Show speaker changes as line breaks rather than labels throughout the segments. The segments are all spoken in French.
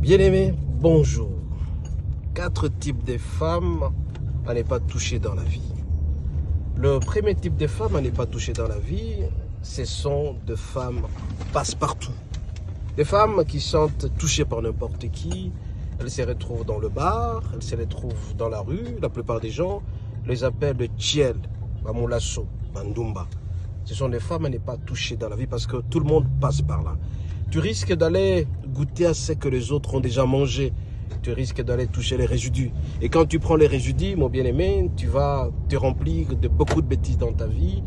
Bien-aimés, bonjour. 4 types de femmes à ne pas toucher dans la vie. Le premier type de femmes à ne pas toucher dans la vie, ce sont des femmes passe-partout. Des femmes qui sont touchées par n'importe qui. Elles se retrouvent dans le bar, elles se retrouvent dans la rue. La plupart des gens les appellent le Tchiel, Bamulasso, Bandumba. Ce sont des femmes à ne pas toucher dans la vie parce que tout le monde passe par là. Tu risques d'aller goûter à ce que les autres ont déjà mangé. Tu risques d'aller toucher les résidus. Et quand tu prends les résidus, mon bien-aimé, tu vas te remplir de beaucoup de bêtises dans ta vie.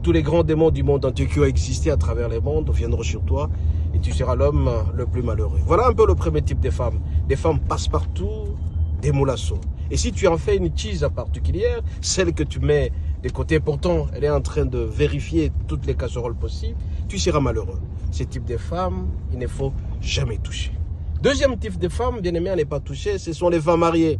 Tous les grands démons du monde entier qui ont existé à travers les mondes viendront sur toi et tu seras l'homme le plus malheureux. Voilà un peu le premier type de femmes. Des femmes passe-partout, des moulassos. Et si tu en fais une tease particulière, celle que tu mets de côté, pourtant elle est en train de vérifier toutes les casseroles possibles, tu seras malheureux. Ce type de femmes, il ne faut jamais toucher. Deuxième type de femmes, bien aimé à ne pas toucher, ce sont les femmes mariées.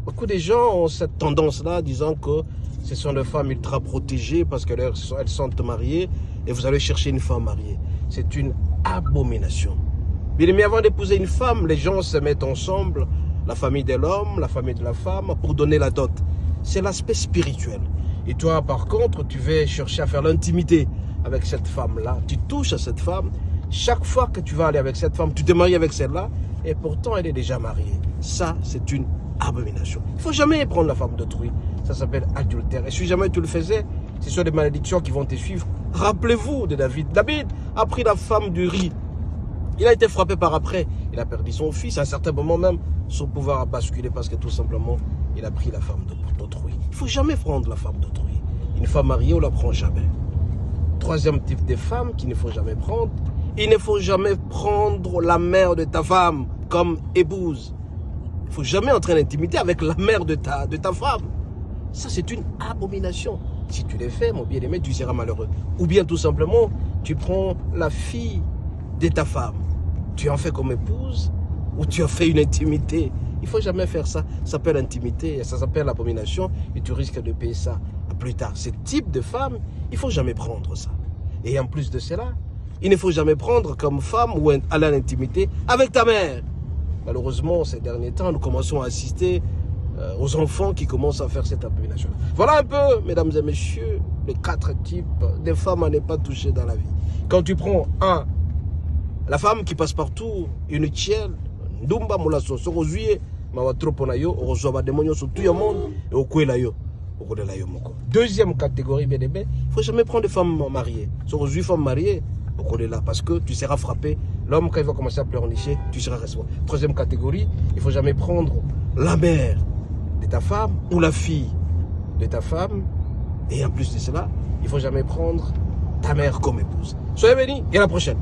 Beaucoup de gens ont cette tendance-là, disant que ce sont des femmes ultra protégées parce qu'elles sont mariées et vous allez chercher une femme mariée. C'est une abomination. Bien aimé, avant d'épouser une femme, les gens se mettent ensemble, la famille de l'homme, la famille de la femme, pour donner la dot. C'est l'aspect spirituel. Et toi, par contre, tu vas chercher à faire l'intimité avec cette femme-là. Tu touches à cette femme. Chaque fois que tu vas aller avec cette femme, tu te maries avec celle-là, et pourtant elle est déjà mariée. Ça, c'est une abomination. Il ne faut jamais prendre la femme d'autrui. Ça s'appelle adultère. Et si jamais tu le faisais, ce sont des malédictions qui vont te suivre. Rappelez-vous de David. David a pris la femme d'Uri. Il a été frappé par après. Il a perdu son fils. À un certain moment même, son pouvoir a basculé parce que tout simplement, il a pris la femme d'autrui. Il ne faut jamais prendre la femme d'autrui. Une femme mariée, on ne la prend jamais. Troisième type de femme qu'il ne faut jamais prendre, il ne faut jamais prendre la mère de ta femme comme épouse. Il ne faut jamais entrer en intimité avec la mère de ta femme. Ça, c'est une abomination. Si tu le fais, mon bien-aimé, tu seras malheureux. Ou bien, tout simplement, tu prends la fille de ta femme. Tu en fais comme épouse ou tu en fais une intimité. Il ne faut jamais faire ça. Ça s'appelle intimité, ça s'appelle abomination et tu risques de payer ça plus tard. Ce type de femme, il ne faut jamais prendre ça. Et en plus de cela, il ne faut jamais prendre comme femme ou aller à l'intimité avec ta mère. Malheureusement, ces derniers temps, nous commençons à assister aux enfants qui commencent à faire cette abomination. Voilà un peu, mesdames et messieurs, les 4 types de femmes à ne pas toucher dans la vie. Quand tu prends la femme qui passe partout, une tielle, ndumba mulasso, sorozuye, mawatroponayo, orozoba demonyo sur tout le monde, et au kouelayo. Deuxième catégorie, bien aimé, il ne faut jamais prendre des femmes mariées. Sorozuye, femmes mariées, là, parce que tu seras frappé. L'homme, quand il va commencer à pleurnicher, tu seras responsable. Troisième catégorie, il ne faut jamais prendre la mère de ta femme ou la fille de ta femme. Et en plus de cela, il ne faut jamais prendre ta mère comme épouse. Soyez bénis et à la prochaine.